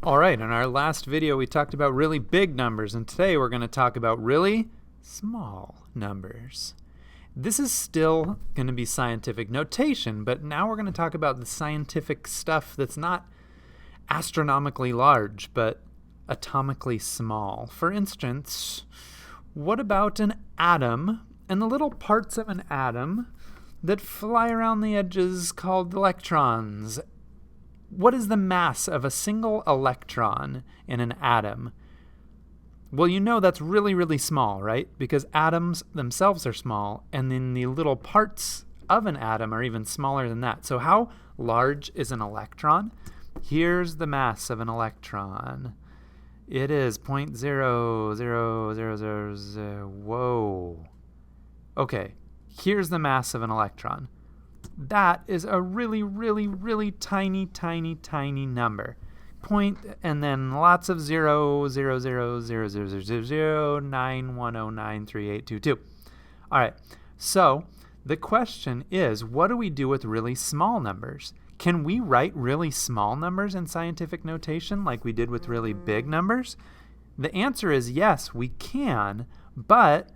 All right, in our last video we talked about really big numbers, and today we're going to talk about really small numbers. This is still going to be scientific notation, but now we're going to talk about the scientific stuff that's not astronomically large, but atomically small. For instance, what about an atom and the little parts of an atom that fly around the edges called electrons? What is the mass of a single electron in an atom? Well, you know that's really, really small, right? Because atoms themselves are small, and then the little parts of an atom are even smaller than that. So how large is an electron? Here's the mass of an electron. It is 0.00000. Whoa. Okay, here's the mass of an electron. That is a really, really, really tiny, tiny, tiny number. Point and then lots of 0.000000091093822. All right, so the question is, what do we do with really small numbers? Can we write really small numbers in scientific notation like we did with really big numbers? The answer is yes, we can, but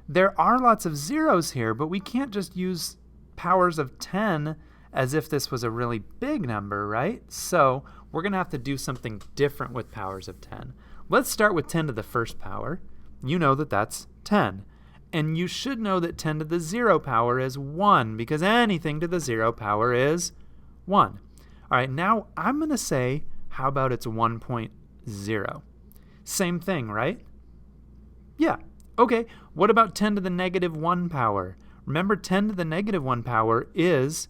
there are lots of zeros here, but we can't just use powers of 10 as if this was a really big number, right? So we're going to have to do something different with powers of 10. Let's start with 10 to the first power. You know that that's 10. And you should know that 10 to the 0 power is 1, because anything to the 0 power is 1. All right, now I'm going to say, how about it's 1.0? Same thing, right? Yeah. Okay, what about 10 to the negative 1 power? Remember, 10 to the negative 1 power is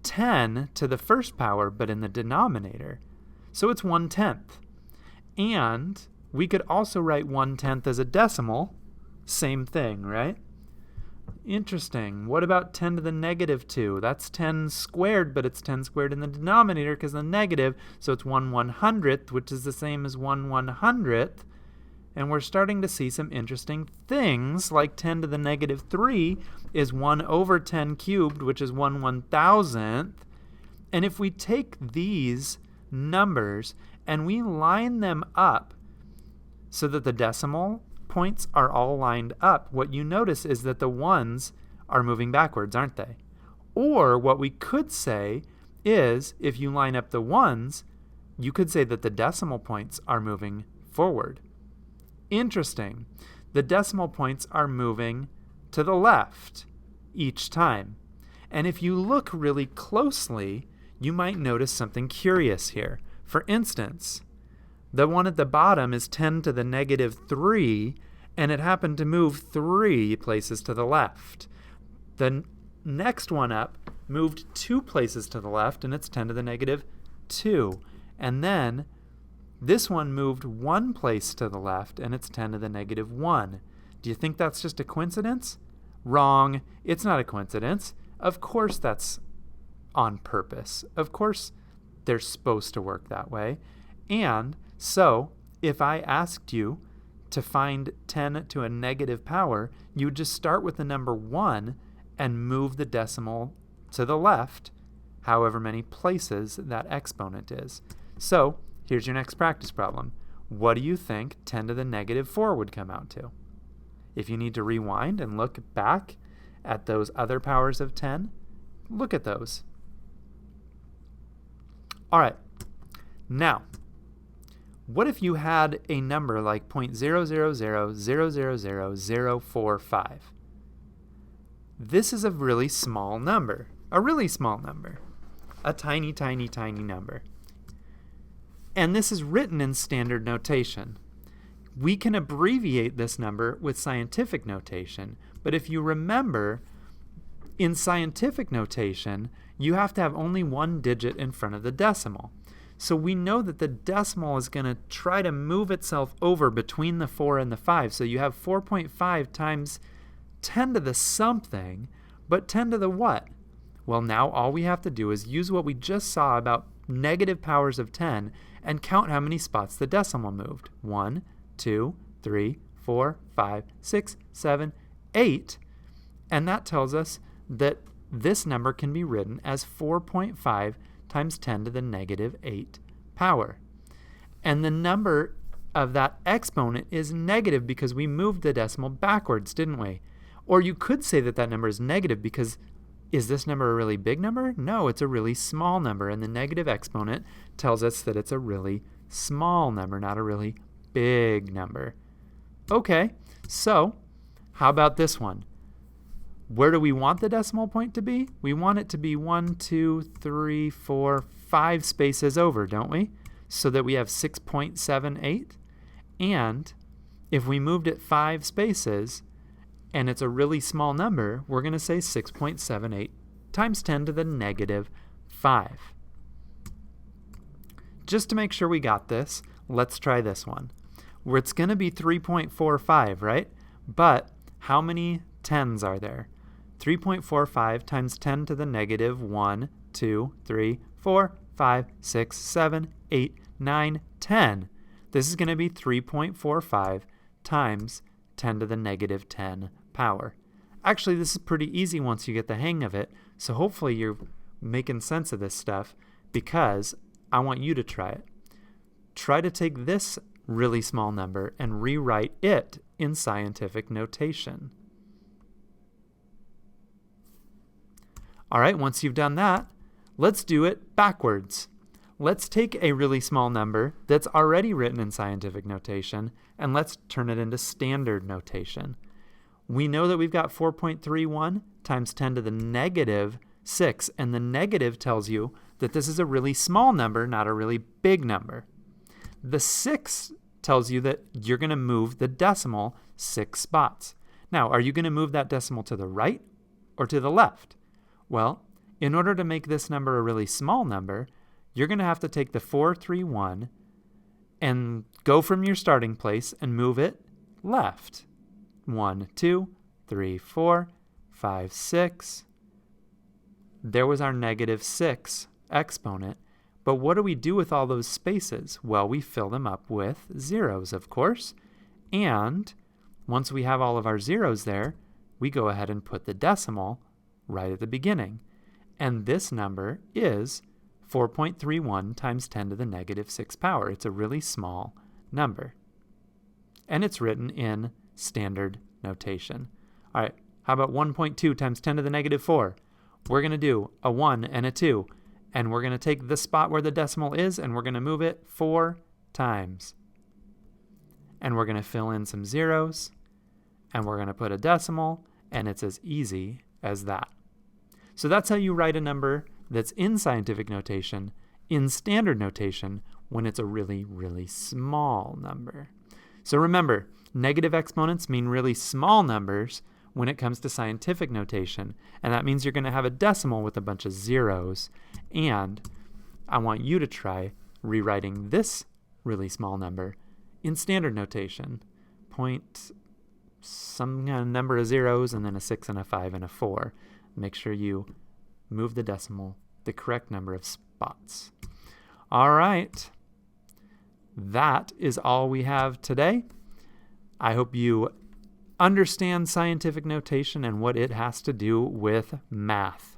10 to the first power, but in the denominator. So it's 1/10. And we could also write 1/10 as a decimal. Same thing, right? Interesting. What about 10 to the negative 2? That's 10 squared, but it's 10 squared in the denominator because the negative, so it's 1/100th, which is the same as 1/100th. And we're starting to see some interesting things, like 10 to the negative 3 is 1/10 cubed, which is 1/1000th. And if we take these numbers and we line them up so that the decimal points are all lined up, what you notice is that the ones are moving backwards, aren't they? Or what we could say is, if you line up the ones, you could say that the decimal points are moving forward. Interesting. The decimal points are moving to the left each time. And if you look really closely, you might notice something curious here. For instance, the one at the bottom is 10 to the negative 3, and it happened to move 3 places to the left. The next one up moved 2 places to the left, and it's 10 to the negative 2. And then this one moved 1 place to the left, and it's 10 to the negative 1. Do you think that's just a coincidence? Wrong. It's not a coincidence. Of course that's on purpose. Of course they're supposed to work that way. And so if I asked you to find 10 to a negative power, you would just start with the number 1 and move the decimal to the left, however many places that exponent is. So here's your next practice problem. What do you think 10 to the negative 4 would come out to? If you need to rewind and look back at those other powers of 10, look at those. All right. Now, what if you had a number like 0.000000045? This is a really small number. A really small number. A tiny, tiny, tiny number. And this is written in standard notation. We can abbreviate this number with scientific notation, but if you remember, in scientific notation, you have to have only one digit in front of the decimal. So we know that the decimal is going to try to move itself over between the 4 and the 5. So you have 4.5 times 10 to the something, but 10 to the what? Well, now all we have to do is use what we just saw about negative powers of 10 and count how many spots the decimal moved. 1, 2, 3, 4, 5, 6, 7, 8. And that tells us that this number can be written as 4.5 times 10 to the negative 8 power. And the number of that exponent is negative because we moved the decimal backwards, didn't we? Or you could say that that number is negative because is this number a really big number? No, it's a really small number, and the negative exponent tells us that it's a really small number, not a really big number. Okay, so how about this one? Where do we want the decimal point to be? We want it to be 1, 2, 3, 4, 5 spaces over, don't we? So that we have 6.78. And if we moved it 5 spaces, and it's a really small number, we're going to say 6.78 times 10 to the negative 5. Just to make sure we got this, let's try this one. Where it's going to be 3.45, right? But how many 10s are there? 3.45 times 10 to the negative 1, 2, 3, 4, 5, 6, 7, 8, 9, 10. This is going to be 3.45 times 10 to the negative 10 power. Actually, this is pretty easy once you get the hang of it, so hopefully you're making sense of this stuff because I want you to try it. Try to take this really small number and rewrite it in scientific notation. All right, once you've done that, let's do it backwards. Let's take a really small number that's already written in scientific notation and let's turn it into standard notation. We know that we've got 4.31 times 10 to the negative 6, and the negative tells you that this is a really small number, not a really big number. The 6 tells you that you're going to move the decimal 6 spots. Now, are you going to move that decimal to the right or to the left? Well, in order to make this number a really small number, you're going to have to take the 431 and go from your starting place and move it left. 1, 2, 3, 4, 5, 6. There was our negative 6 exponent. But what do we do with all those spaces? Well, we fill them up with zeros, of course. And once we have all of our zeros there, we go ahead and put the decimal right at the beginning. And this number is 4.31 times 10 to the negative 6 power. It's a really small number. And it's written in standard notation. All right, how about 1.2 times 10 to the negative 4? We're going to do a 1 and a 2. And we're going to take the spot where the decimal is and we're going to move it 4 times. And we're going to fill in some zeros. And we're going to put a decimal. And it's as easy as that. So that's how you write a number that's in scientific notation in standard notation when it's a really, really small number. So remember, negative exponents mean really small numbers when it comes to scientific notation. And that means you're going to have a decimal with a bunch of zeros. And I want you to try rewriting this really small number in standard notation. Point some kind of number of zeros and then a 6 and a 5 and a 4. Make sure you move the decimal the correct number of spots. All right. That is all we have today. I hope you understand scientific notation and what it has to do with math.